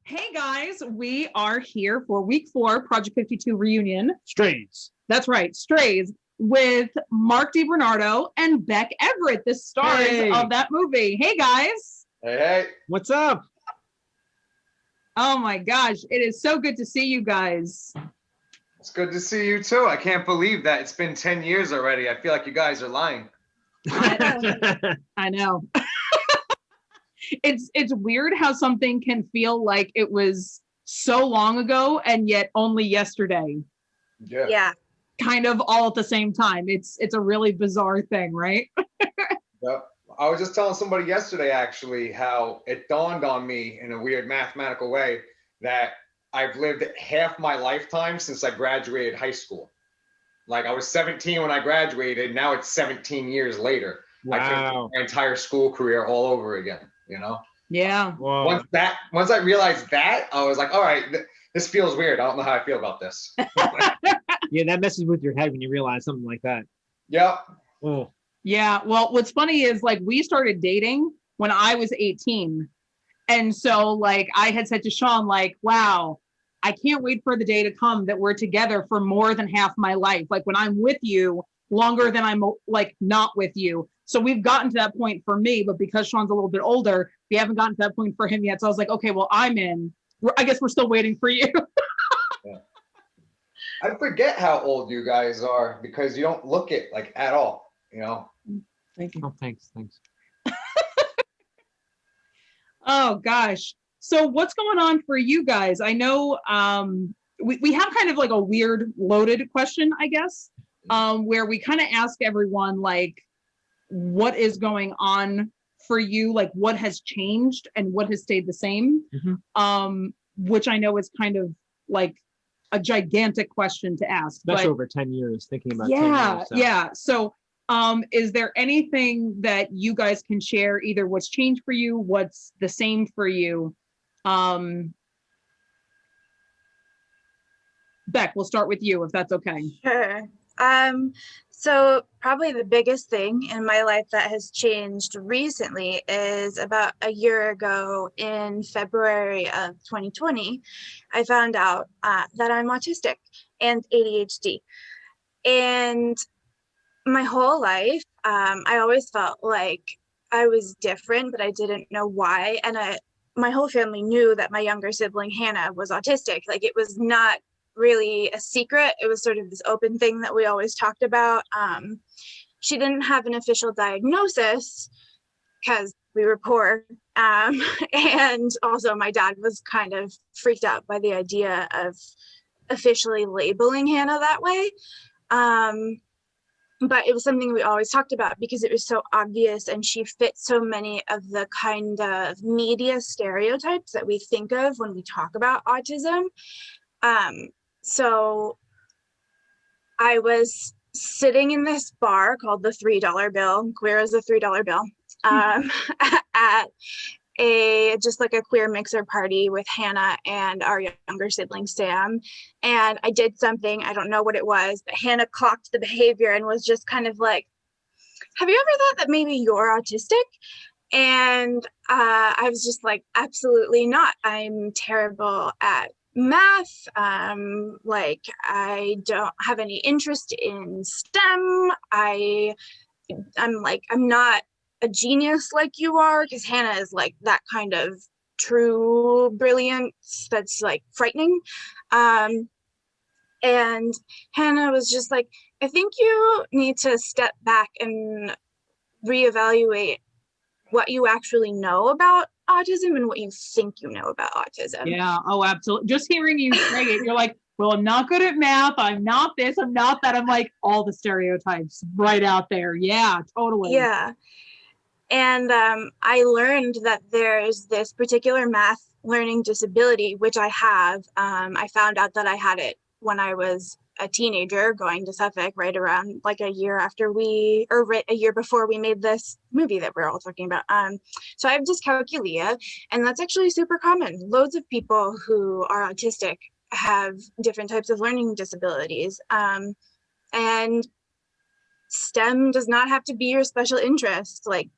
Hey guys, we are here for week 4, Project 52 reunion. Strays. That's right, Strays, with Mark DiBernardo and Beck Everett, the stars of that movie. Hey guys. Hey. What's up? Oh my gosh, it is so good to see you guys. It's good to see you too. I can't believe that it's been 10 years already. I feel like you guys are lying. I know. It's weird how something can feel like it was so long ago and yet only yesterday. Yeah. Kind of all at the same time. It's a really bizarre thing, right? Yep. I was just telling somebody yesterday actually how it dawned on me in a weird mathematical way that I've lived half my lifetime since I graduated high school. Like I was 17 when I graduated, now it's 17 years later. Wow. I finished my entire school career all over again, you know? Yeah. Whoa. Once I realized that, I was like, all right, this feels weird. I don't know how I feel about this. Yeah, that messes with your head when you realize something like that. Yep. Oh. Yeah. Well, what's funny is like we started dating when I was 18. And so like I had said to Sean, like, wow, I can't wait for the day to come that we're together for more than half my life. Like when I'm with you longer than I'm like not with you. So we've gotten to that point for me, but because Sean's a little bit older, we haven't gotten to that point for him yet. So I was like, okay, well, I'm in. I guess we're still waiting for you. Yeah. I forget how old you guys are because you don't look it like at all, you know? Thank you. Oh, thanks. Oh gosh. So what's going on for you guys? I know we have kind of like a weird loaded question, I guess, where we kind of ask everyone like, what is going on for you? Like what has changed and what has stayed the same? Mm-hmm. Which I know is kind of like a gigantic question to ask. Especially but, over 10 years, thinking about 10 years. Yeah. So is there anything that you guys can share, either what's changed for you, what's the same for you? Beck, we'll start with you if that's okay. Sure. So probably the biggest thing in my life that has changed recently is about a year ago in February of 2020, I found out that I'm autistic and ADHD. And my whole life, I always felt like I was different, but I didn't know why. And my whole family knew that my younger sibling, Hannah, was autistic. Like it was not really a secret. It was sort of this open thing that we always talked about. She didn't have an official diagnosis because we were poor. And also my dad was kind of freaked out by the idea of officially labeling Hannah that way. But it was something we always talked about because it was so obvious and she fit so many of the kind of media stereotypes that we think of when we talk about autism. So I was sitting in this bar called the $3 Bill, queer as a $3 bill, at just like a queer mixer party with Hannah and our younger sibling, Sam. And I did something, I don't know what it was, but Hannah clocked the behavior and was just kind of like, have you ever thought that maybe you're autistic? And I was just like, absolutely not. I'm terrible at math. Like I don't have any interest in STEM. I'm not a genius like you are, because Hannah is like that kind of true brilliance that's like frightening. And Hannah was just like, I think you need to step back and reevaluate what you actually know about autism and what you think you know about autism. Yeah. Oh, absolutely. Just hearing you say it, you're like, well, I'm not good at math. I'm not this. I'm not that. I'm like all the stereotypes right out there. Yeah, totally. Yeah. And I learned that there's this particular math learning disability, which I have. I found out that I had it when I was a teenager going to Suffolk, right around like a year before we made this movie that we're all talking about. So I have dyscalculia, and that's actually super common. Loads of people who are autistic have different types of learning disabilities. And STEM does not have to be your special interest. Like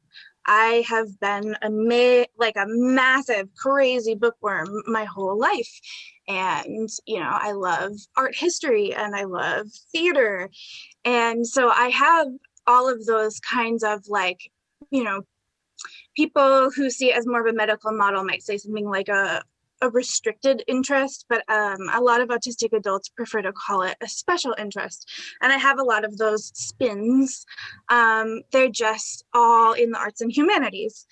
I have been like a massive, crazy bookworm my whole life. And, you know, I love art history and I love theater. And so I have all of those kinds of like, you know, people who see it as more of a medical model might say something like a restricted interest, but a lot of autistic adults prefer to call it a special interest. And I have a lot of those spins. They're just all in the arts and humanities.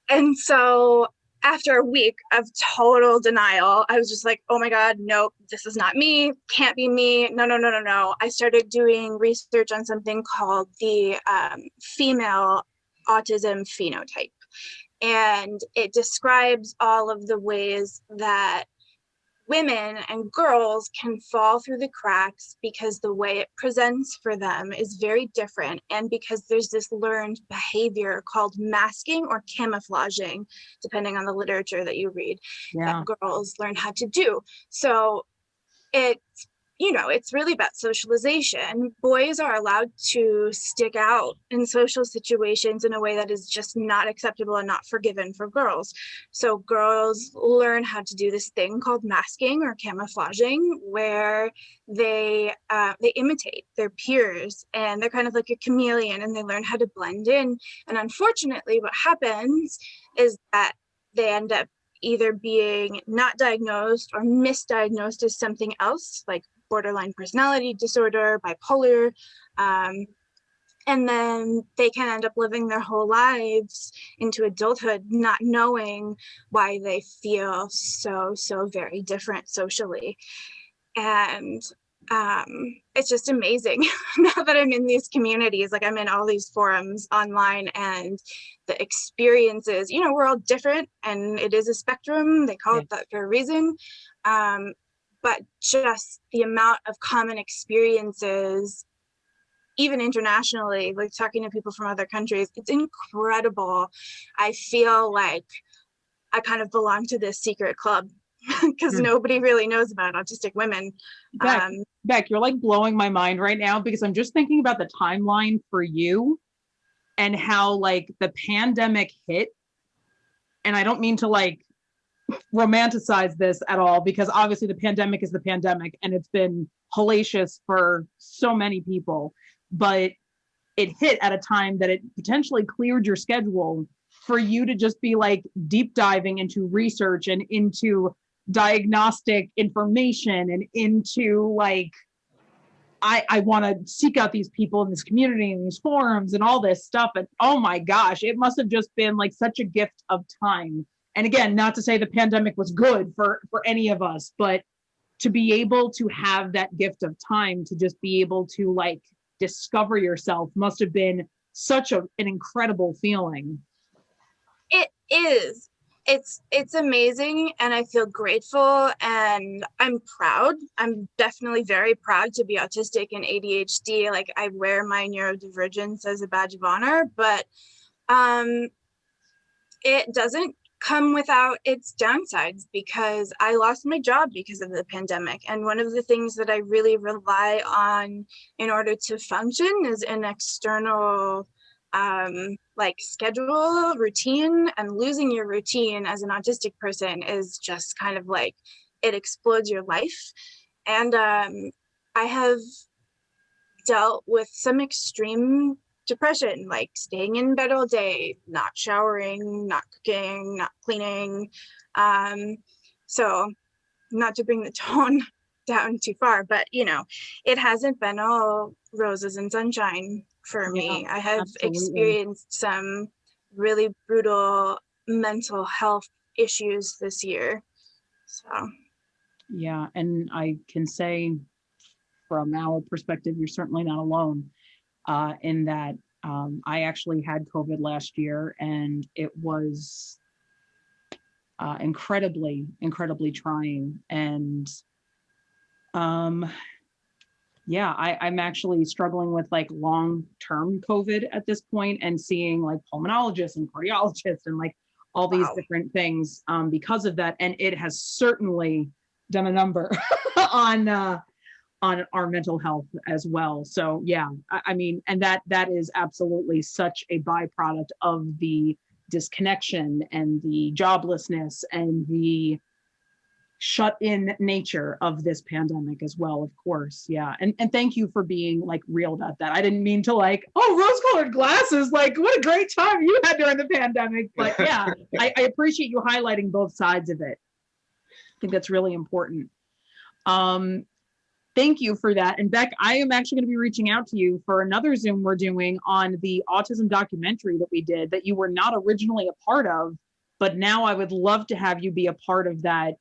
And so after a week of total denial, I was just like, oh my God, nope, this is not me, can't be me, no, no, no, no, no. I started doing research on something called the female autism phenotype. And it describes all of the ways that women and girls can fall through the cracks because the way it presents for them is very different, and because there's this learned behavior called masking or camouflaging, depending on the literature that you read, that girls learn how to do. So it's, you know, it's really about socialization. Boys are allowed to stick out in social situations in a way that is just not acceptable and not forgiven for girls. So girls learn how to do this thing called masking or camouflaging, where they imitate their peers, and they're kind of like a chameleon, and they learn how to blend in. And unfortunately, what happens is that they end up either being not diagnosed or misdiagnosed as something else, like borderline personality disorder, bipolar, and then they can end up living their whole lives into adulthood not knowing why they feel so very different socially. And it's just amazing now that I'm in these communities, like I'm in all these forums online, and the experiences, you know, we're all different, and it is a spectrum, they call it that for a reason. But just the amount of common experiences, even internationally, like talking to people from other countries, it's incredible. I feel like I kind of belong to this secret club because nobody really knows about autistic women. Beck, you're like blowing my mind right now, because I'm just thinking about the timeline for you and how like the pandemic hit. And I don't mean to like romanticize this at all, because obviously the pandemic is the pandemic and it's been hellacious for so many people, but it hit at a time that it potentially cleared your schedule for you to just be like deep diving into research and into diagnostic information and into like, I want to seek out these people in this community and these forums and all this stuff. And oh my gosh, it must have just been like such a gift of time. And again, not to say the pandemic was good for any of us, but to be able to have that gift of time to just be able to like discover yourself must have been such an incredible feeling. It is. It's amazing, and I feel grateful, and I'm proud. I'm definitely very proud to be autistic and ADHD. Like, I wear my neurodivergence as a badge of honor, but it doesn't come without its downsides, because I lost my job because of the pandemic. And one of the things that I really rely on in order to function is an external like schedule, routine, and losing your routine as an autistic person is just kind of like, it explodes your life. And I have dealt with some extreme depression, like staying in bed all day, not showering, not cooking, not cleaning. So not to bring the tone down too far, but you know, it hasn't been all roses and sunshine for me. I have experienced some really brutal mental health issues this year. So yeah, and I can say from our perspective, you're certainly not alone in that. I actually had COVID last year, and it was incredibly trying. And yeah, I'm actually struggling with like long-term COVID at this point, and seeing like pulmonologists and cardiologists and like all these different things because of that. And it has certainly done a number on our mental health as well. So yeah, I mean, and that is absolutely such a byproduct of the disconnection and the joblessness and the shut in nature of this pandemic as well, of course. Yeah. And thank you for being like real about that. I didn't mean to like, oh, rose-colored glasses, like what a great time you had during the pandemic. But yeah, I appreciate you highlighting both sides of it. I think that's really important. Thank you for that. And Beck, I am actually going to be reaching out to you for another Zoom we're doing on the autism documentary that we did that you were not originally a part of, but now I would love to have you be a part of that.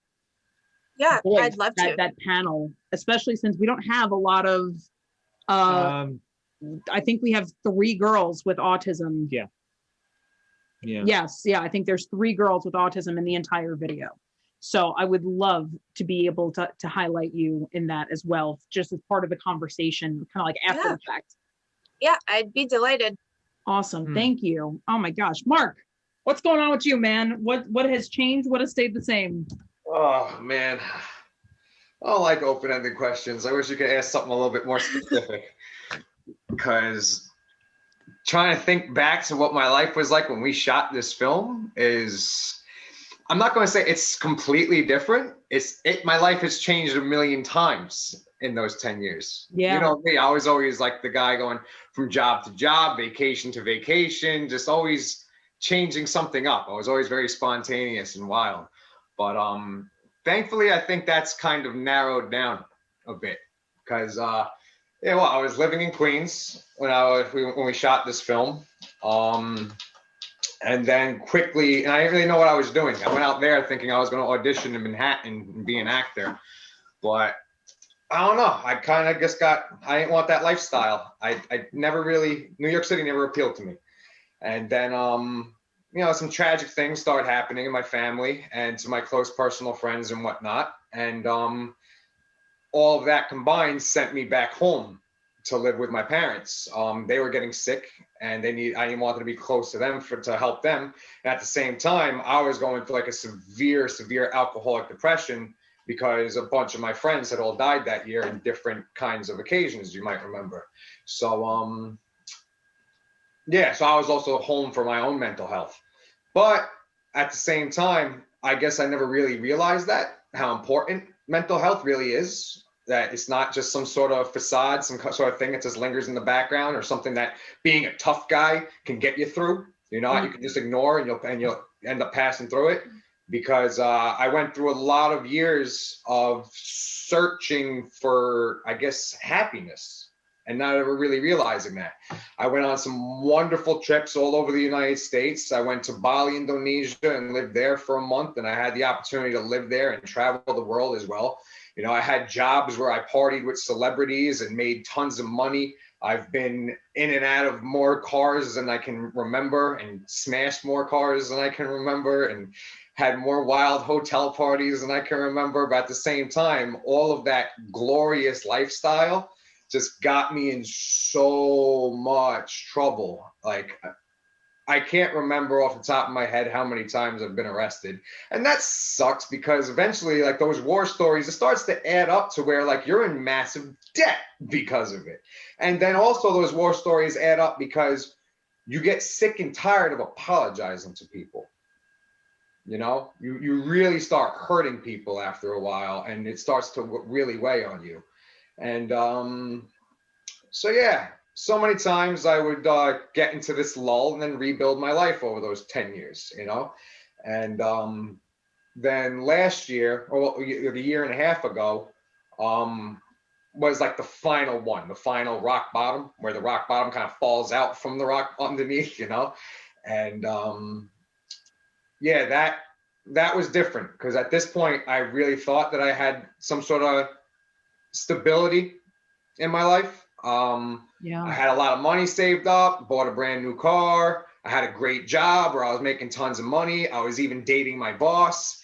Yeah, Voice, I'd love to. That panel, especially since we don't have a lot of, I think we have 3 girls with autism. Yeah. Yes. Yeah. I think there's 3 girls with autism in the entire video. So I would love to be able to highlight you in that as well, just as part of the conversation, kind of like after the fact. Yeah, I'd be delighted. Awesome. Thank you. Oh my gosh. Mark, what's going on with you, man? What has changed? What has stayed the same? Oh man, I don't like open-ended questions. I wish you could ask something a little bit more specific, because trying to think back to what my life was like when we shot this film is, I'm not going to say it's completely different. My life has changed a million times in those 10 years. Yeah. You know me, I was always like the guy going from job to job, vacation to vacation, just always changing something up. I was always very spontaneous and wild. But thankfully, I think that's kind of narrowed down a bit, because I was living in Queens when we shot this film, and then quickly, and I didn't really know what I was doing. I went out there thinking I was going to audition in Manhattan and be an actor, but I don't know. I kind of just I didn't want that lifestyle. I never really, New York City never appealed to me, and then some tragic things started happening in my family and to my close personal friends and whatnot. And all of that combined sent me back home to live with my parents. They were getting sick and I didn't want to be close to them to help them. And at the same time, I was going through like a severe alcoholic depression because a bunch of my friends had all died that year in different kinds of occasions, you might remember. So, so I was also home for my own mental health. But at the same time, I guess I never really realized how important mental health really is, that it's not just some sort of facade, some sort of thing that just lingers in the background, or something that being a tough guy can get you through. You can just ignore and you'll end up passing through it. Because I went through a lot of years of searching for, I guess, happiness, and not ever really realizing that. I went on some wonderful trips all over the United States. I went to Bali, Indonesia, and lived there for a month. And I had the opportunity to live there and travel the world as well. I had jobs where I partied with celebrities and made tons of money. I've been in and out of more cars than I can remember, and smashed more cars than I can remember, and had more wild hotel parties than I can remember. But at the same time, all of that glorious lifestyle just got me in so much trouble. Like, I can't remember off the top of my head how many times I've been arrested. And that sucks, because eventually, like, those war stories, it starts to add up to where, like, you're in massive debt because of it. And then also those war stories add up because you get sick and tired of apologizing to people. You really start hurting people after a while, and it starts to really weigh on you. And so many times I would get into this lull and then rebuild my life over those 10 years, And then last year, or a year and a half ago, was like the final rock bottom, where the rock bottom kind of falls out from the rock underneath, And that was different, because at this point I really thought that I had some sort of stability in my life. I had a lot of money saved up, bought a brand new car. I had a great job where I was making tons of money. I was even dating my boss,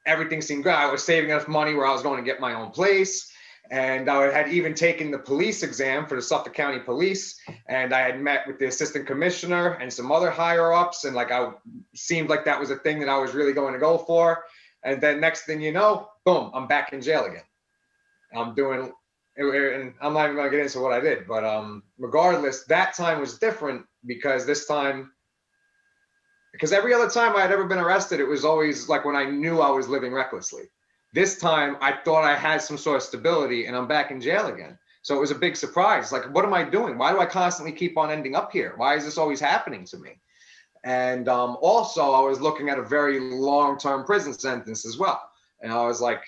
everything seemed good. I was saving enough money where I was going to get my own place. And I had even taken the police exam for the Suffolk County Police. And I had met with the assistant commissioner and some other higher ups. And seemed like that was a thing that I was really going to go for. And then next thing you know, boom, I'm back in jail again. I'm doing, and I'm not even gonna get into what I did, but regardless, that time was different because this time, because every other time I had ever been arrested, it was always like when I knew I was living recklessly. This time I thought I had some sort of stability and I'm back in jail again. So it was a big surprise. Like, what am I doing? Why do I constantly keep on ending up here? Why is this always happening to me? And also I was looking at a very long-term prison sentence as well. And I was like,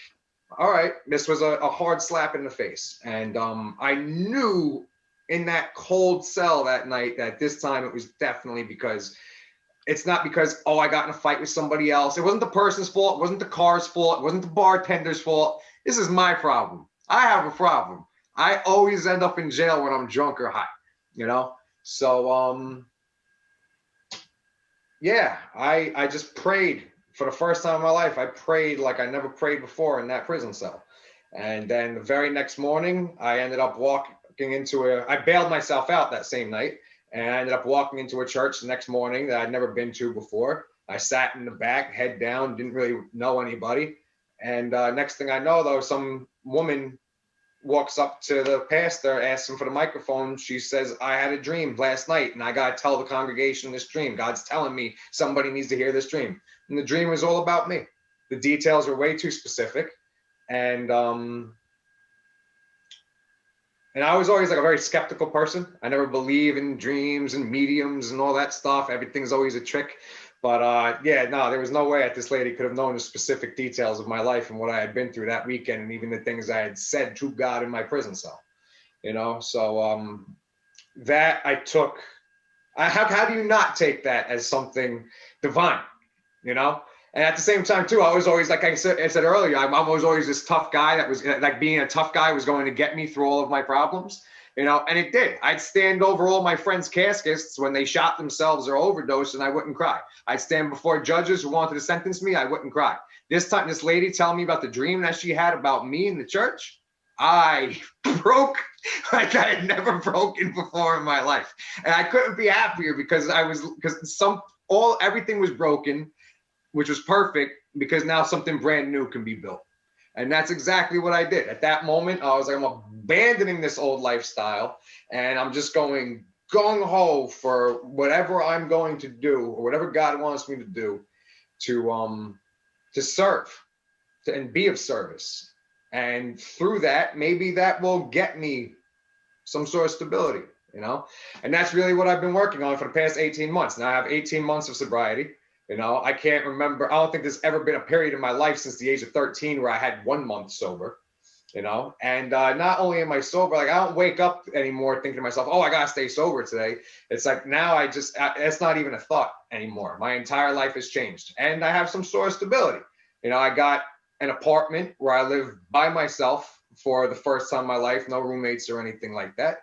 all right, this was a hard slap in the face. And I knew in that cold cell that night that this time it was definitely because it's not because, oh, I got in a fight with somebody else. It wasn't the person's fault. It wasn't the car's fault. It wasn't the bartender's fault. This is my problem. I have a problem. I always end up in jail when I'm drunk or high, you know? So, yeah, I just prayed for the first time in my life. I prayed like I never prayed before in that prison cell. And then the very next morning, I ended up walking into I bailed myself out that same night. And I ended up walking into a church the next morning that I'd never been to before. I sat in the back, head down, didn't really know anybody. And next thing I know, though, some woman walks up to the pastor, asks him for the microphone. She says, I had a dream last night, and I got to tell the congregation this dream. God's telling me somebody needs to hear this dream. And the dream was all about me. The details were way too specific. And I was always like a very skeptical person. I never believe in dreams and mediums and all that stuff. Everything's always a trick. But yeah, no, there was no way that this lady could have known the specific details of my life and what I had been through that weekend, and even the things I had said to God in my prison cell, you know? So that I took, how do you not take that as something divine, you know? And at the same time, too, I was always, like I said earlier, I was always this tough guy that was like being a tough guy was going to get me through all of my problems, you know, and it did. I'd stand over all my friends' caskets when they shot themselves or overdosed, and I wouldn't cry. I'd stand before judges who wanted to sentence me. I wouldn't cry. This time, this lady telling me about the dream that she had about me in the church, I broke like I had never broken before in my life. And I couldn't be happier because everything was broken, which was perfect because now something brand new can be built. And that's exactly what I did. At that moment, I was like, I'm abandoning this old lifestyle and I'm just going gung-ho for whatever I'm going to do or whatever God wants me to do to serve and be of service. And through that, maybe that will get me some sort of stability, you know? And that's really what I've been working on for the past 18 months. Now I have 18 months of sobriety. You know, I can't remember. I don't think there's ever been a period in my life since the age of 13 where I had 1 month sober, you know, and not only am I sober, like I don't wake up anymore thinking to myself, oh, I got to stay sober today. It's like now it's not even a thought anymore. My entire life has changed and I have some sort of stability. You know, I got an apartment where I live by myself for the first time in my life, no roommates or anything like that.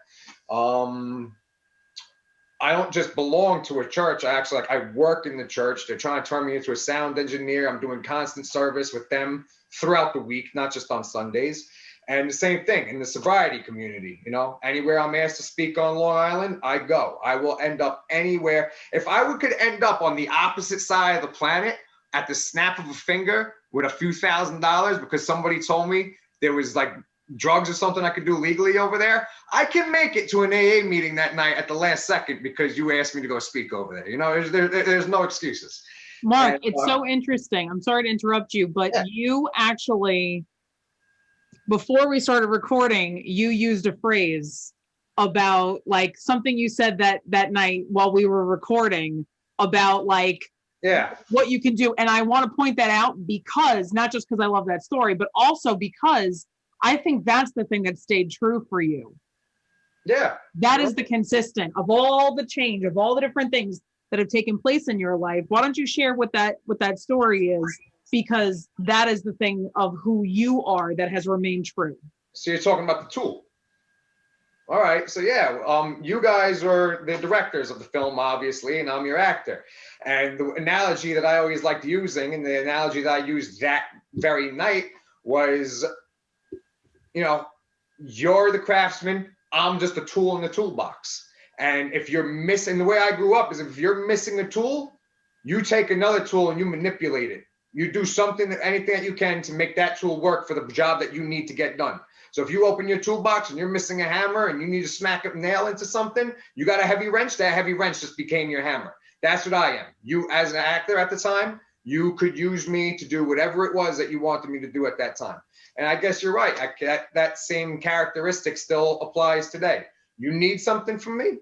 I don't just belong to a church. I work in the church. They're trying to turn me into a sound engineer. I'm doing constant service with them throughout the week, not just on Sundays. And the same thing in the sobriety community, you know, anywhere I'm asked to speak on Long Island, I go. I will end up anywhere. If I could end up on the opposite side of the planet at the snap of a finger with a few $1,000s because somebody told me there was like drugs or something I could do legally over there, I can make it to an AA meeting that night at the last second because you asked me to go speak over there. You know, there's no excuses. Mark, it's so interesting. I'm sorry to interrupt you, but yeah. You actually, before we started recording, you used a phrase about like something you said that night while we were recording about like, yeah, what you can do. And I want to point that out because not just because I love that story, but also because I think that's the thing that stayed true for you. Yeah. That is the consistent of all the change, of all the different things that have taken place in your life. Why don't you share what that story is? Because that is the thing of who you are that has remained true. So you're talking about the tool. All right. So yeah, you guys are the directors of the film, obviously, and I'm your actor. And the analogy that I always liked using, and the analogy that I used that very night was, you know, you're the craftsman, I'm just a tool in the toolbox. And if you're missing, the way I grew up is if you're missing a tool, you take another tool and you manipulate it. You do anything that you can to make that tool work for the job that you need to get done. So if you open your toolbox and you're missing a hammer and you need to smack a nail into something, you got a heavy wrench, that heavy wrench just became your hammer. That's what I am. You, as an actor at the time, you could use me to do whatever it was that you wanted me to do at that time. And I guess you're right. That same characteristic still applies today. You need something from me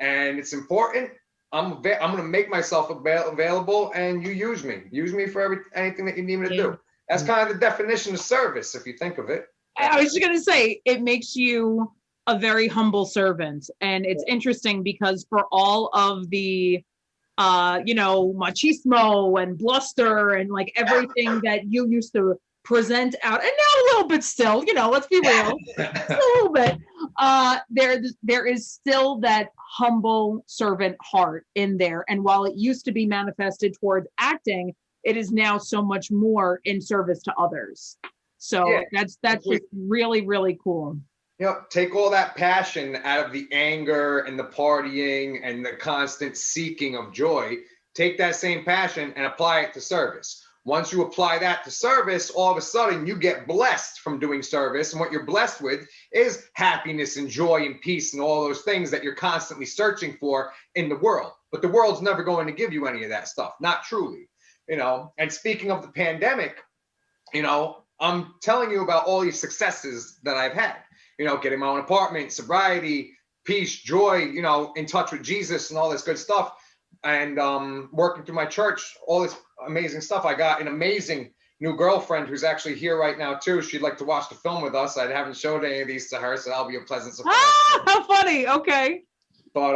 and it's important. I'm going to make myself available and you use me. Use me for anything that you need me to do. That's kind of the definition of service, if you think of it. I was just going to say, it makes you a very humble servant. And it's interesting because for all of the, machismo and bluster and like everything that you used to present out, and now a little bit still, let's be real, a little bit, there is still that humble servant heart in there. And while it used to be manifested towards acting, it is now so much more in service to others. So that's just really, really cool. Take all that passion out of the anger and the partying and the constant seeking of joy. Take that same passion and apply it to service. Once you apply that to service, all of a sudden you get blessed from doing service. And what you're blessed with is happiness and joy and peace and all those things that you're constantly searching for in the world. But the world's never going to give you any of that stuff, not truly. And speaking of the pandemic, I'm telling you about all these successes that I've had. Getting my own apartment, sobriety, peace, joy, in touch with Jesus and all this good stuff. And working through my church, all this amazing stuff. I got an amazing new girlfriend who's actually here right now too. She'd like to watch the film with us. I haven't showed any of these to her, so that'll be a pleasant surprise. How funny. Okay. But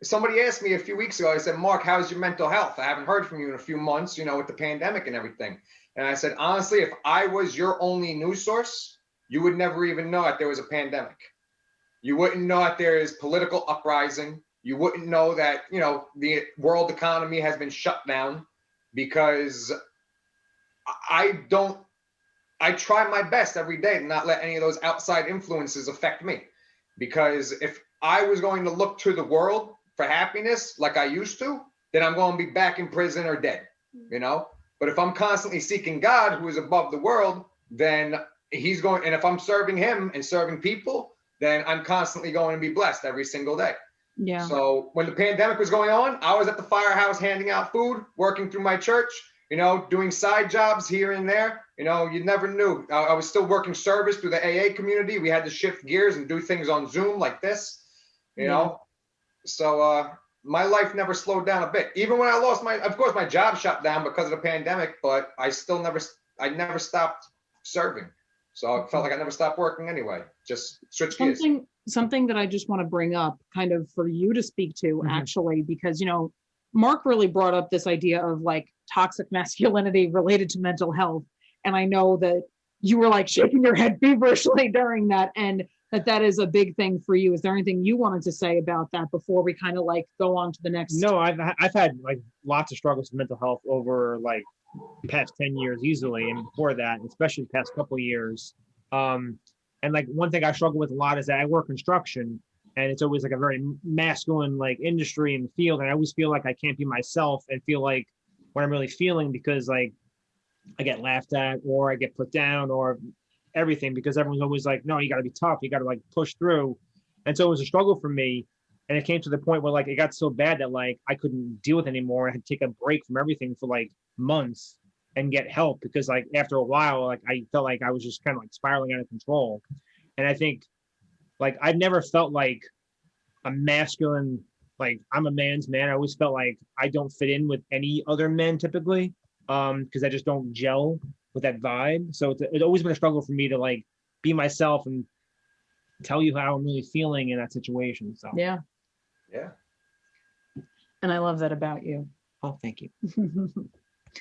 somebody asked me a few weeks ago, I said, Mark, how's your mental health? I haven't heard from you in a few months, with the pandemic and everything. And I said, honestly, if I was your only news source, you would never even know that there was a pandemic. You wouldn't know that there is political uprising. You wouldn't know that, the world economy has been shut down because I try my best every day to not let any of those outside influences affect me. Because if I was going to look to the world for happiness like I used to, then I'm going to be back in prison or dead, But if I'm constantly seeking God, who is above the world, then he's going, and if I'm serving him and serving people, then I'm constantly going to be blessed every single day. Yeah. So when the pandemic was going on, I was at the firehouse handing out food, working through my church, doing side jobs here and there. You never knew. I was still working service through the AA community. We had to shift gears and do things on Zoom like this, So my life never slowed down a bit. Even when I lost of course, my job shut down because of the pandemic, but I never stopped serving. So I felt like I never stopped working anyway. Just switch gears. Something that I just want to bring up kind of for you to speak to, actually, because, Mark really brought up this idea of like toxic masculinity related to mental health. And I know that you were like shaking your head feverishly during that, and that is a big thing for you. Is there anything you wanted to say about that before we kind of like go on to the next? No, I've had like lots of struggles with mental health over like past 10 years easily, and before that, especially the past couple of years. And like one thing I struggle with a lot is that I work construction, and it's always like a very masculine like industry and field, and I always feel like I can't be myself and feel like what I'm really feeling, because like I get laughed at or I get put down or everything, because everyone's always like, no, you got to be tough, you got to like push through. And so it was a struggle for me, and it came to the point where like it got so bad that like I couldn't deal with it anymore. I had to take a break from everything for like months and get help, because like after a while, like I felt like I was just kind of like spiraling out of control. And I think like I've never felt like a masculine, like I'm a man's man. I always felt like I don't fit in with any other men typically, because I just don't gel with that vibe. So it's always been a struggle for me to like be myself and tell you how I'm really feeling in that situation. So yeah. And I love that about you. Oh, thank you.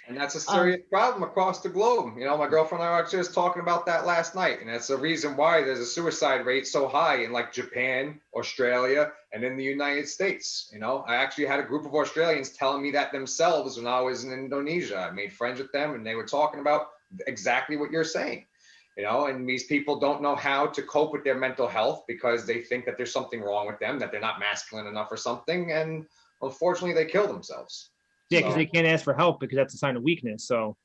And that's a serious problem across the globe. My girlfriend and I were just talking about that last night. And that's the reason why there's a suicide rate so high in like Japan, Australia, and in the United States. I actually had a group of Australians telling me that themselves when I was in Indonesia. I made friends with them and they were talking about exactly what you're saying. And these people don't know how to cope with their mental health because they think that there's something wrong with them, that they're not masculine enough or something. And unfortunately, they kill themselves. Yeah, because they can't ask for help because that's a sign of weakness. So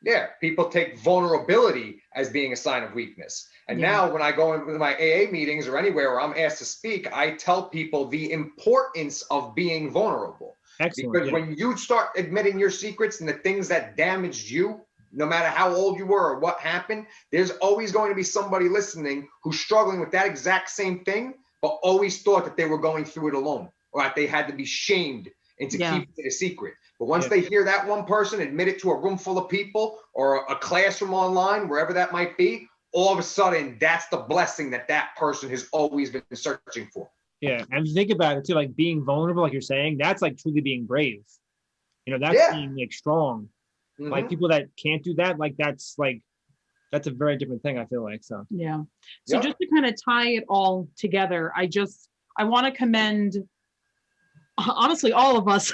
Yeah, people take vulnerability as being a sign of weakness. And now when I go into my AA meetings or anywhere where I'm asked to speak, I tell people the importance of being vulnerable. Excellent. Because when you start admitting your secrets and the things that damaged you, no matter how old you were or what happened, there's always going to be somebody listening who's struggling with that exact same thing, but always thought that they were going through it alone, or that they had to be shamed into keeping it a secret. But once they hear that one person admit it to a room full of people or a classroom online, wherever that might be, all of a sudden, that's the blessing that that person has always been searching for. Yeah, and if you think about it too, like being vulnerable, like you're saying, that's like truly being brave. You know, that's being like strong. Like people that can't do that, like that's a very different thing, I feel like. So So just to kind of tie it all together, I want to commend honestly all of us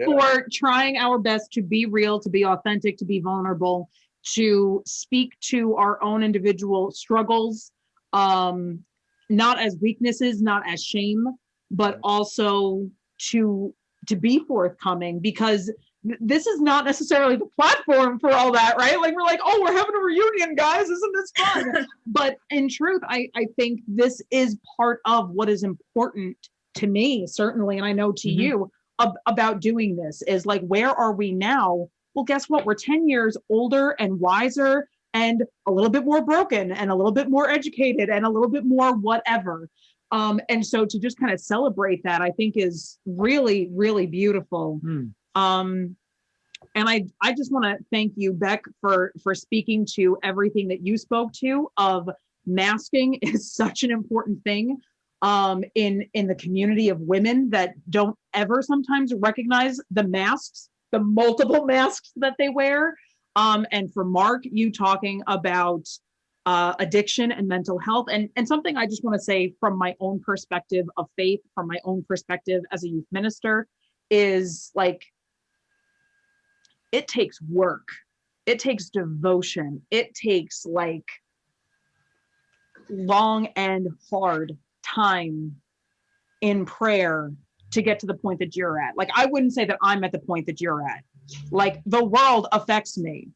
for trying our best to be real, to be authentic, to be vulnerable, to speak to our own individual struggles, not as weaknesses, not as shame, but also to be forthcoming, because this is not necessarily the platform for all that, right? Like we're like, oh, we're having a reunion, guys. Isn't this fun? But in truth, I think this is part of what is important to me, certainly, and I know to you about doing this is like, where are we now? Well, guess what? We're 10 years older and wiser and a little bit more broken and a little bit more educated and a little bit more whatever. And so to just kind of celebrate that, I think is really, really beautiful. And I just want to thank you, Beck, for speaking to everything that you spoke to of masking is such an important thing in the community of women that don't ever sometimes recognize the masks, the multiple masks that they wear. And for Mark, you talking about addiction and mental health, and something I just want to say from my own perspective of faith, from my own perspective as a youth minister, is like, it takes work. It takes devotion. It takes like long and hard time in prayer to get to the point that you're at. Like, I wouldn't say that I'm at the point that you're at. Like, the world affects me.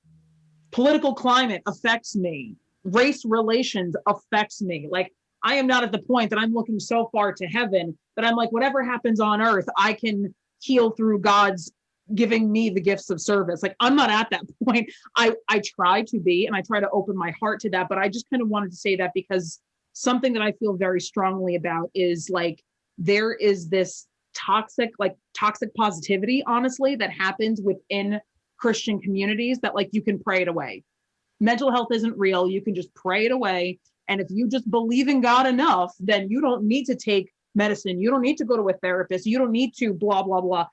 Political climate affects me. Race relations affects me. Like, I am not at the point that I'm looking so far to heaven that I'm like, whatever happens on earth, I can heal through God's giving me the gifts of service. Like, I'm not at that point. I try to be, and I try to open my heart to that, but I just kind of wanted to say that because something that I feel very strongly about is like, there is this toxic positivity, honestly, that happens within Christian communities that like, you can pray it away. Mental health isn't real. You can just pray it away. And if you just believe in God enough, then you don't need to take medicine. You don't need to go to a therapist. You don't need to blah, blah, blah.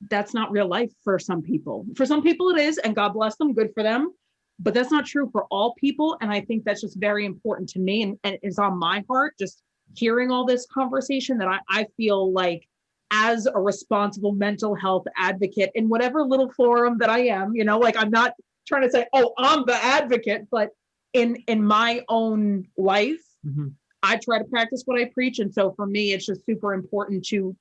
That's not real life for some people. For some people it is, and God bless them, good for them. But that's not true for all people. And I think that's just very important to me. And it's on my heart, just hearing all this conversation, that I feel like, as a responsible mental health advocate in whatever little forum that I am, you know, like, I'm not trying to say, oh, I'm the advocate, but in my own life, I try to practice what I preach. And so for me, it's just super important to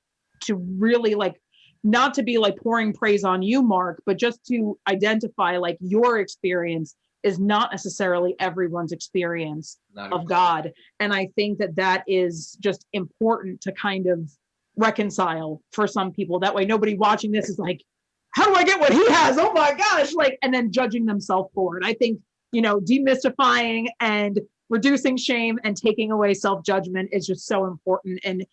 really, like, not to be like pouring praise on you, Mark, but just to identify like your experience is not necessarily everyone's experience of God. And I think that is just important to kind of reconcile for some people. That way, nobody watching this is like, how do I get what he has? Oh my gosh. Like, and then judging themselves for it. I think, you know, demystifying and reducing shame and taking away self-judgment is just so important in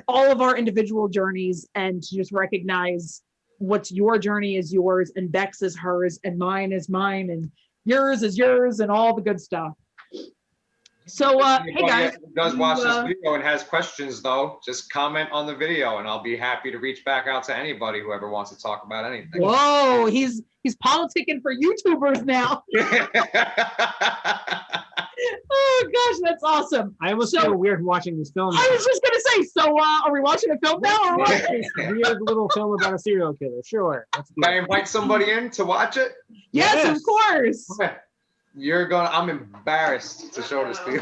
all of our individual journeys, and to just recognize what's your journey is yours, and Beck's is hers, and mine is mine, and yours is yours, and all the good stuff. So, hey guys. Who does watch this video and has questions, though, just comment on the video, and I'll be happy to reach back out to anybody who ever wants to talk about anything. Whoa, he's politicking for YouTubers now. Oh gosh, that's awesome. I almost feel weird watching this film. I was just gonna say, so are we watching a film now, or what? Weird little film about a serial killer. Sure. Can I invite somebody in to watch it? Yes, of course. Okay. I'm embarrassed to show this to you.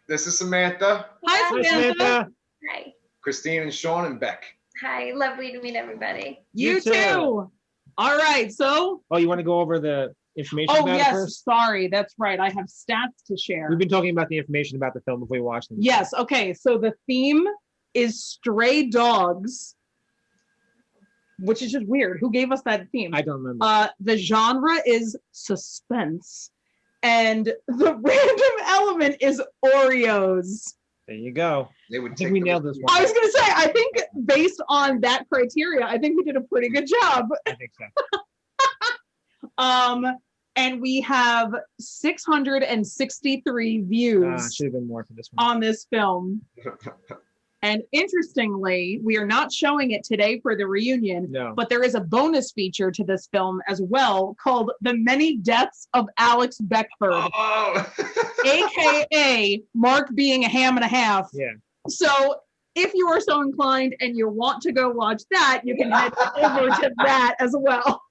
This is Samantha. Hi, Samantha. Hi. Christine and Sean and Beck. Hi, lovely to meet everybody. You too. All right. So. Oh, you want to go over the information Oh, about it yes. first? Sorry. That's right. I have stats to share. We've been talking about the information about the film before we watched it. Yes. Okay. So the theme is stray dogs, which is just weird. Who gave us that theme? I don't remember. The genre is suspense. And the random element is Oreos. There you go. They would I think we nailed this one. I was going to say, I think based on that criteria, I think we did a pretty good job. I think so. And we have 663 views Should have been more for this one. on this film. And interestingly, we are not showing it today for the reunion, No. but there is a bonus feature to this film as well called The Many Deaths of Alex Beckford, Oh. AKA Mark being a ham and a half. Yeah. So if you are so inclined and you want to go watch that, you can head over to that as well.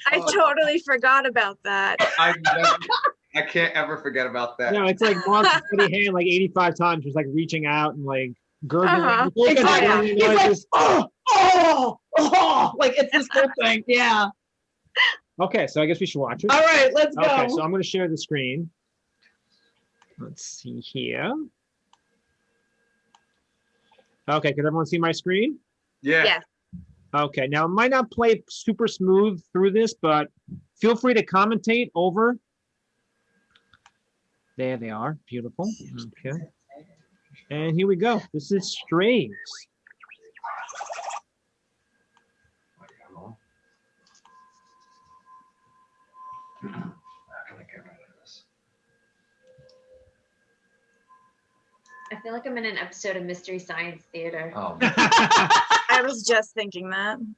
I totally forgot about that. I can't ever forget about that. No, it's like Mark's putting hand like 85 times, just like reaching out and like gurgling. Uh-huh. Exactly. You He's know, like, just- like it's this whole thing. Yeah. Okay, so I guess we should watch it. All right, let's go. Okay, so I'm going to share the screen. Let's see here. Okay, can everyone see my screen? Yeah. Yeah. Okay, now it might not play super smooth through this, but feel free to commentate over. There they are. Beautiful. Okay. And here we go. This is Strays. How can I get rid of this? I feel like I'm in an episode of Mystery Science Theater. Oh, I was just thinking that. And they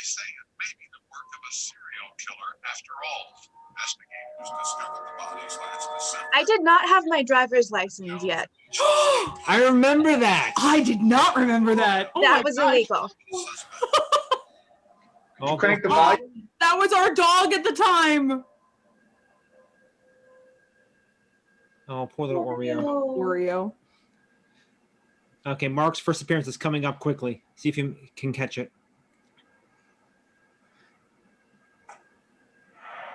say it may be the work of a serial killer after all. Investigators discovered the bodies last December. I did not have my driver's license yet. I remember that. I did not remember that. Oh That my was gosh. illegal. you crank the Oh, volume. that was our dog at the time. Oh, poor little Oreo. Oreo. Okay, Mark's first appearance is coming up quickly. See if you can catch it.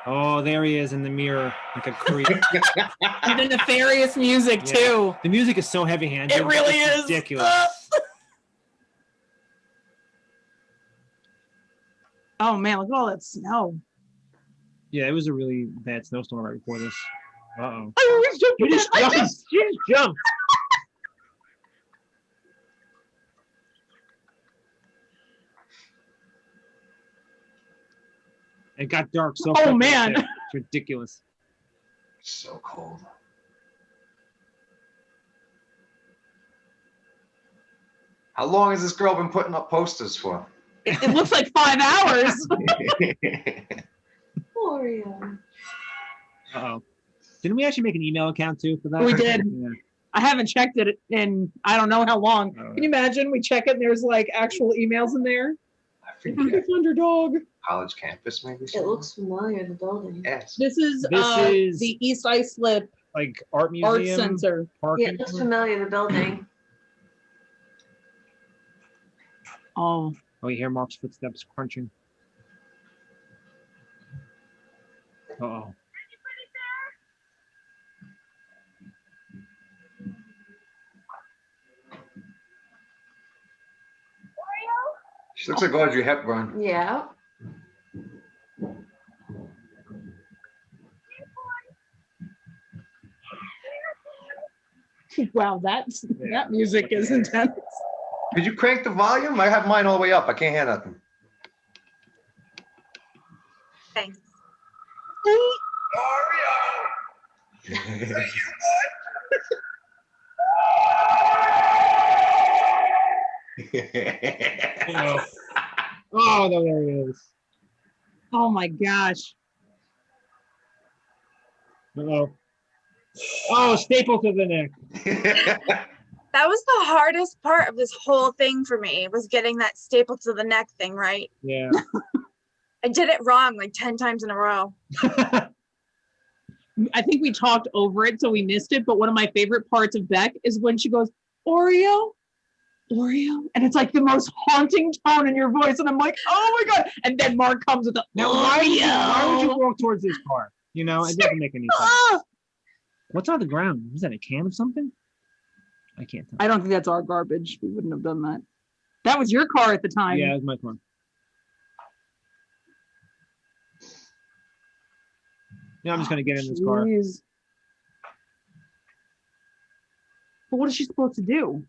Oh, there he is in the mirror, like a creep. And the nefarious music Yeah. too. The music is so heavy-handed. It really It's is. ridiculous. Oh man, look at all that snow. Yeah, it was a really bad snowstorm right before this. Uh-oh. I always jump. You just jumped. You just jumped. It got dark so Oh, quick right man. there. It's ridiculous. So cold. How long has this girl been putting up posters for? It looks like 5 hours. Oreo. Uh-oh. Didn't we actually make an email account too for that? We did. Yeah. I haven't checked it in I don't know how long. Can you imagine? We check it and there's like actual emails in there. I forget. Underdog. College campus, maybe? It looks familiar, the building. Yes. This is Is- the East Islip Like art Art museum. Center. Park Yeah, it looks familiar, the building. Oh, Oh, you hear Mark's footsteps crunching. Uh-oh. She looks like Audrey Hepburn. Yeah. wow, that music is intense. Could you crank the volume? I have mine all the way up. I can't hear nothing. Thanks. Uh-oh. Oh, no, there he is. Oh my gosh. Uh-oh. Oh, staple to the neck. That was the hardest part of this whole thing for me, was getting that staple to the neck thing right. Yeah. I did it wrong like 10 times in a row. I think we talked over it, so we missed it. But one of my favorite parts of Beck is when she goes, Oreo, Oreo. And it's like the most haunting tone in your voice. And I'm like, oh my God. And then Mark comes with the Now, Oreo. why would you walk towards this car? You know, it doesn't make any sense. What's on the ground? Is that a can of something? I can't tell. I don't think that's our garbage. We wouldn't have done that. That was your car at the time. Yeah, it was my car. Yeah, I'm just going to get in this car. Jeez. But what is she supposed to do?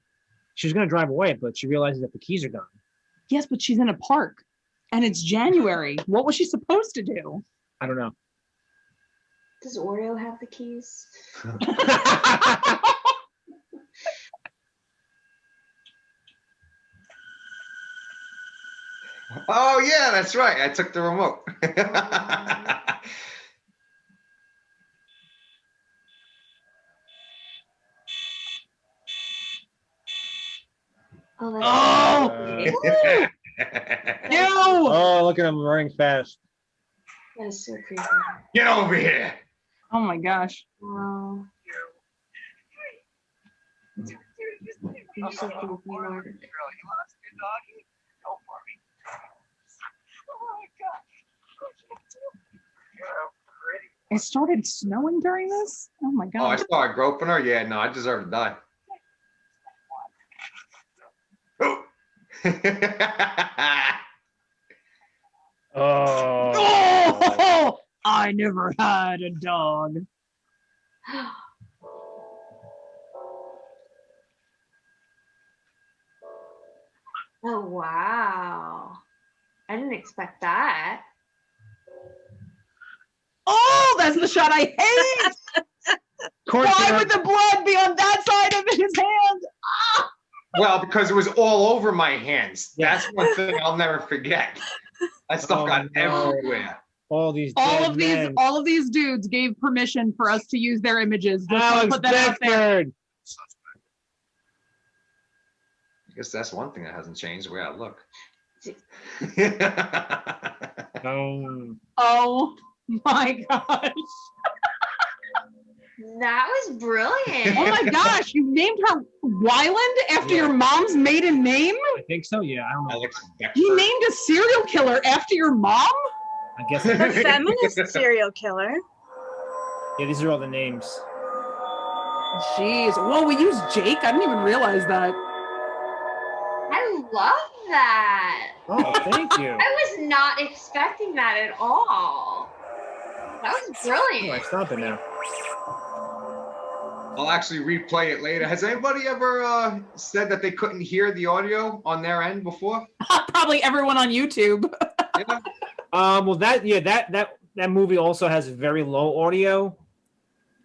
She's going to drive away, but she realizes that the keys are gone. Yes, but she's in a park and it's January. What was she supposed to do? I don't know. Does Oreo have the keys? Oh yeah, that's right. I took the remote. Oh, Oh! Ew! Oh, look at him running fast. that is so creepy. Get over here. Oh my gosh. Wow. You're so creepy, Mark. It started snowing during this? Oh my Oh, I God. saw a groping her. Yeah, no, I deserve to die. Oh. Oh! I never had a dog. Oh, wow. I didn't expect that. Oh, that's the shot I hate. Why would the blood be on that side of his hand? Well, because it was all over my hands. Yeah. That's one thing I'll never forget. That stuff got everywhere. All these All dead of these, men. all of these dudes gave permission for us to use their images. Just to Alex put that out there. Beckford. I guess that's one thing that hasn't changed the way I look. Oh my gosh. That was brilliant. Oh my gosh, you named her Wyland after your mom's maiden name? I think so, yeah. I don't know. Alex Beckford. You named a serial killer after your mom? I guess. A feminist serial killer. Yeah, these are all the names. Jeez. Whoa, we used Jake? I didn't even realize that. I love that. Oh, thank you. I was not expecting that at all. That was Oh, I brilliant. stop it now. I'll actually replay it later. Has anybody ever said that they couldn't hear the audio on their end before? Probably everyone on YouTube. Yeah. Well, that movie also has very low audio.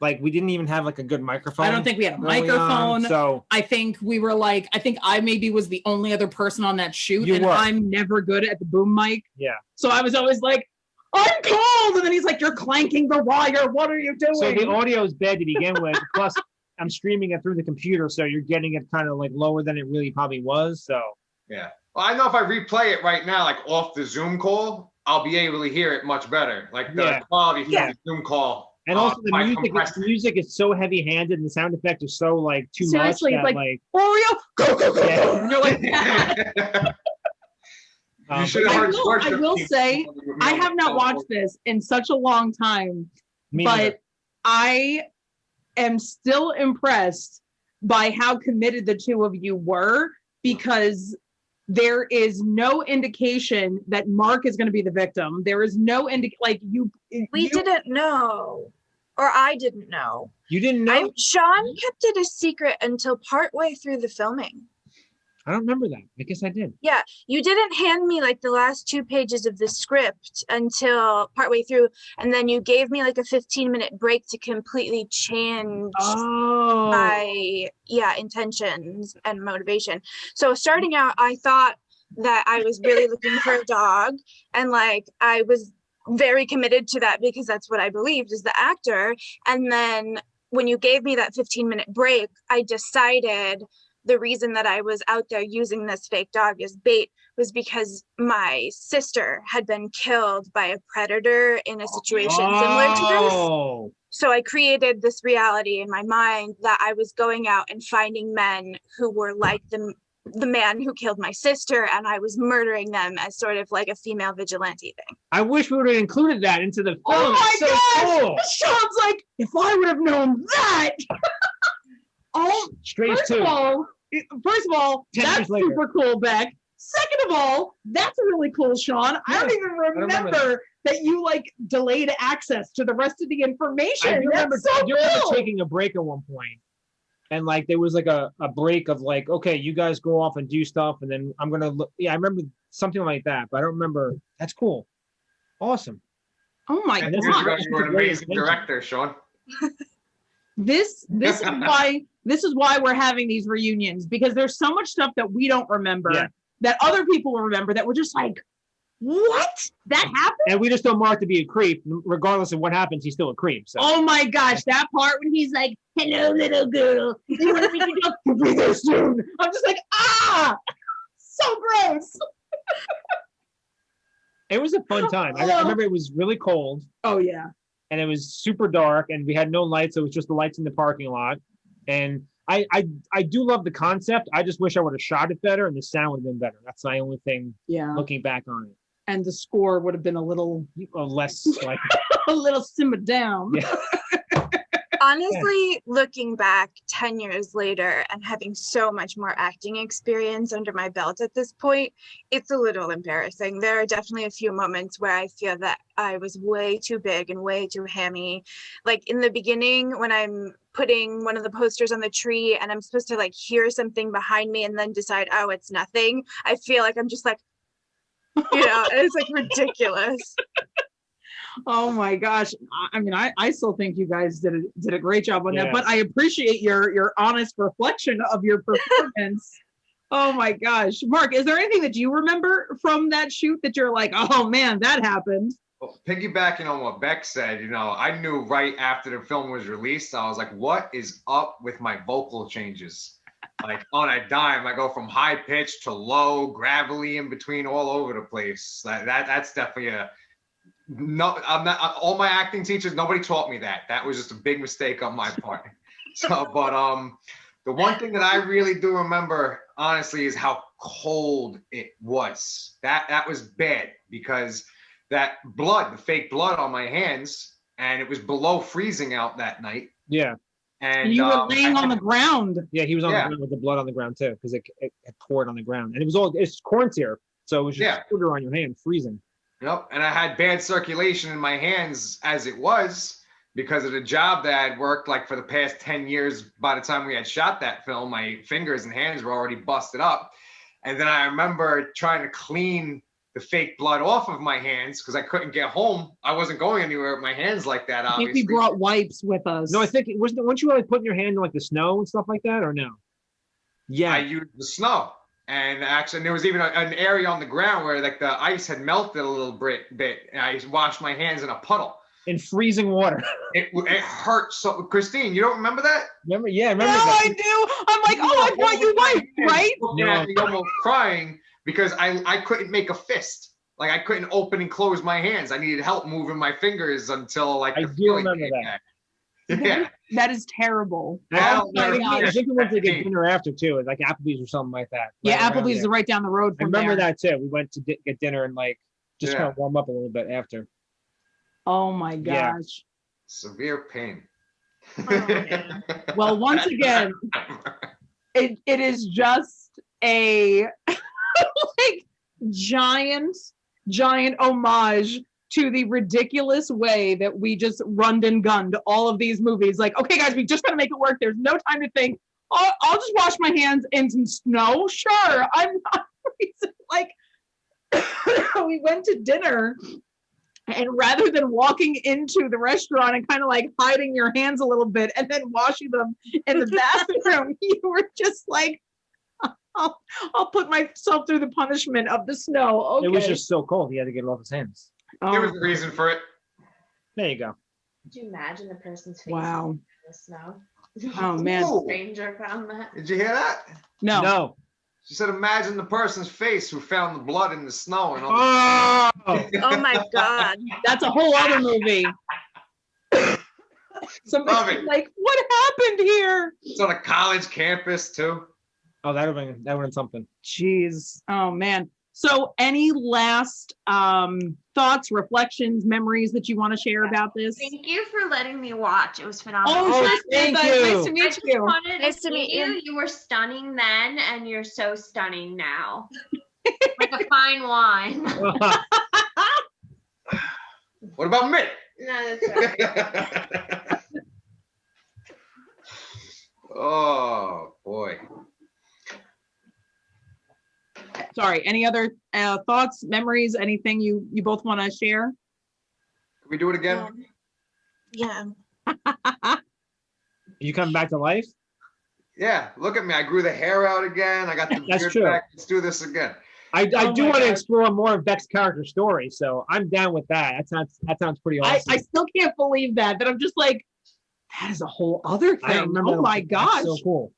Like, we didn't even have like a good microphone. I don't think we had a early on, microphone. so I think we were like, I think I maybe was the only other person on that shoot, You and were. I'm never good at the boom mic. yeah. So I was always like, I'm cold. And then he's like, you're clanking the wire. What are you doing? So the audio is bad to begin with. Plus, I'm streaming it through the computer, so you're getting it kind of like lower than it really probably was. So Yeah. Well, I know if I replay it right now, like off the Zoom call, I'll be able to hear it much better. Like the Yeah. quality from Yeah. the Zoom call. and also the my music, compressed- the music is so heavy-handed, and the sound effects are so like too Seriously, much it's that like, Oreo, go, go, go, Yeah. go. And you're like, You should have I heard will- worship I will team say, with me I on have the not phone. watched this in such a long time, Me but neither. I am still impressed by how committed the two of you were, because there is no indication that Mark is going to be the victim. There is no We didn't know, or I didn't know. You didn't know? Sean kept it a secret until partway through the filming. I don't remember that. I guess I did. Yeah, you didn't hand me like the last 2 pages of the script until partway through, and then you gave me like a 15-minute break to completely change Oh, my intentions and motivation. So starting out, I thought that I was really looking for a dog, and like I was very committed to that because that's what I believed as the actor. And then when you gave me that 15-minute break, I decided the reason that I was out there using this fake dog as bait was because my sister had been killed by a predator in a situation similar to this. Oh, So I created this reality in my mind that I was going out and finding men who were like the man who killed my sister, and I was murdering them as sort of like a female vigilante thing. I wish we would have included that into the film. Oh my It's so gosh! cool. Sean's like, if I would have known that. Oh, Strange first too. of all, 10 that's years later. super cool, Beck. Second of all, that's really cool, Sean. I don't even remember that you like delayed access to the rest of the information. I do remember, That's so cool. taking a break at one point, and like there was like a break of like, okay, you guys go off and do stuff, and then I'm gonna look. Yeah, I remember something like that, but I don't remember. That's cool, awesome. Oh my And god! you're an amazing director, Sean. This is why we're having these reunions, because there's so much stuff that we don't remember that other people will remember that we're just like, what? That happened? And we just know Mark to be a creep. Regardless of what happens, he's still a creep. So. Oh my gosh, that part when he's like, hello, little girl. You want me to go? We'll be there soon. I'm just like, so gross. It was a fun time. I remember it was really cold. Oh yeah. And it was super dark, and we had no lights. So it was just the lights in the parking lot. And I do love the concept. I just wish I would have shot it better, and the sound would have been better. That's my only thing. Yeah. Looking back on it. And the score would have been a little less like a little simmered down. Yeah. Honestly, looking back 10 years later and having so much more acting experience under my belt at this point, it's a little embarrassing. There are definitely a few moments where I feel that I was way too big and way too hammy. Like in the beginning, when I'm putting one of the posters on the tree and I'm supposed to like hear something behind me and then decide, oh, it's nothing. I feel like I'm just like, it's like ridiculous. Oh my gosh. I mean, I still think you guys did a great job on that, but I appreciate your honest reflection of your performance. Oh my gosh. Mark, is there anything that you remember from that shoot that you're like, oh man, that happened? Well, piggybacking on what Beck said, I knew right after the film was released, I was like, what is up with my vocal changes? Like on a dime, I go from high pitch to low, gravelly in between, all over the place. That's definitely no, I'm not. All my acting teachers, nobody taught me that. That was just a big mistake on my part. So, but the one thing that I really do remember, honestly, is how cold it was. That was bad, because that blood, the fake blood on my hands, and it was below freezing out that night. Yeah. And you were laying on the ground. Yeah, he was on the ground with the blood on the ground too, because it poured on the ground, and it's corn syrup, so it was just sugar on your hand, freezing. Yep, and I had bad circulation in my hands as it was, because of the job that I had worked like for the past 10 years. By the time we had shot that film, my fingers and hands were already busted up. And then I remember trying to clean the fake blood off of my hands because I couldn't get home. I wasn't going anywhere with my hands like that, obviously. I think we brought wipes with us. No, I think, weren't you like putting your hand in like the snow and stuff like that, or no? Yeah. I used the snow. And actually, there was even an area on the ground where like the ice had melted a little bit, and I washed my hands in a puddle. In freezing water. It hurt so. Christine, you don't remember that? Remember? Yeah, I remember. No, I do. I'm like, I brought you wipes, right? Yeah, almost crying because I couldn't make a fist. Like I couldn't open and close my hands. I needed help moving my fingers until like I do remember that. Yeah. That is terrible. I think we went to get dinner after too, like Applebee's or something like that. Yeah, Applebee's is right down the road from I remember there. that too. We went to get dinner and like just kind of warm up a little bit after. Oh my gosh. Yeah. Severe pain. Oh, well, once again, it is just a like giant homage to the ridiculous way that we just runned and gunned all of these movies. Like, okay, guys, we just gotta make it work. There's no time to think. I'll just wash my hands in some snow. Sure, I'm not freezing. Like, we went to dinner, and rather than walking into the restaurant and kind of like hiding your hands a little bit and then washing them in the bathroom, you were just like, I'll put myself through the punishment of the snow. Okay. It was just so cold. He had to get it off his hands. There was a reason for it. There you go. Could you imagine the person's face Wow. in the snow? Oh man. Ooh. Stranger found that. Did you hear that? No. She said, imagine the person's face who found the blood in the snow. And all Oh, Oh my God. That's a whole other movie. Somebody's Love it. like, what happened here? It's on a college campus too. Oh, that would have been something. Jeez. Oh man. So any last thoughts, reflections, memories that you want to share about this? Thank you for letting me watch. It was phenomenal. Oh, Oh, thank thank you. you. Nice to I meet just you. wanted Nice to to meet you. You were stunning then, and you're so stunning now. Like a fine wine. What about me? No, that's right. Oh boy. Sorry. Any other thoughts, memories, anything you both want to share? Can we do it again? Yeah. You coming back to life? Yeah. Look at me. I grew the hair out again. I got the That's beard true. back. Let's do this again. I Oh do my want to God. explore more of Beck's character story, so I'm down with that. That sounds pretty awesome. I still can't believe that I'm just like, that is a whole other I don't thing. remember Oh that. my That's gosh. so cool.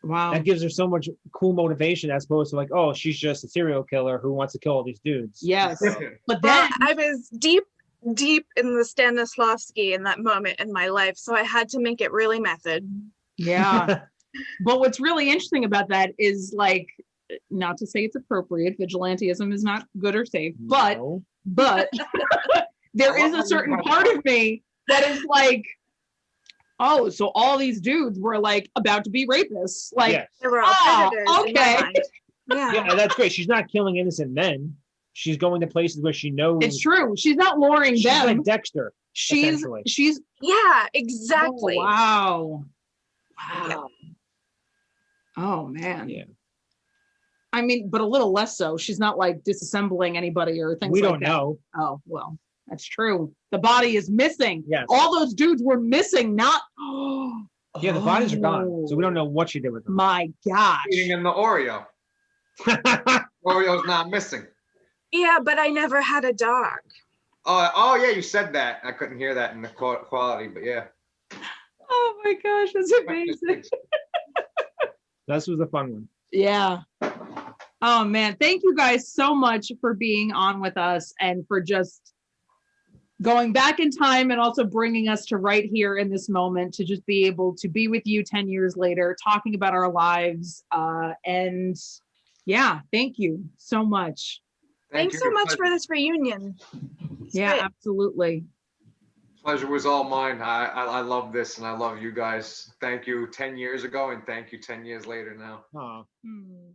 Wow. That gives her so much cool motivation as opposed to like, oh, she's just a serial killer who wants to kill all these dudes. Yes. But Well, then I was deep in the Stanislavski in that moment in my life, so I had to make it really method. yeah. But what's really interesting about that is like, not to say it's appropriate, vigilantism is not good or safe, but No. there is a certain part of me that is like, oh, so all these dudes were like about to be rapists. Like, Yes. They were all Oh, predators in my okay. mind. Yeah. Yeah, and that's great. She's not killing innocent men. She's going to places where she knows. it's true. She's not luring She's them. like Dexter. she's essentially. she's Yeah, exactly. Oh, wow. Wow. Oh man. Yeah. I mean, but a little less so. She's not like disassembling anybody or things We like don't that. know. Oh, well, that's true. The body is missing. Yes. All those dudes were missing, not Yeah, the bodies are gone, Oh, so we don't know what she did with them. My gosh. Eating in the Oreo. Oreo's not missing. Yeah, but I never had a dog. Oh yeah, you said that. I couldn't hear that in the quality, but yeah. Oh my gosh, that's amazing. This was a fun one. Yeah. Oh man, thank you guys so much for being on with us and for just going back in time and also bringing us to right here in this moment to just be able to be with you 10 years later, talking about our lives. And yeah, thank you so much. Thanks so much for this reunion. It's Yeah, great. absolutely. Pleasure was all mine. I love this and I love you guys. Thank you 10 years ago and thank you 10 years later now. Aw. Hmm.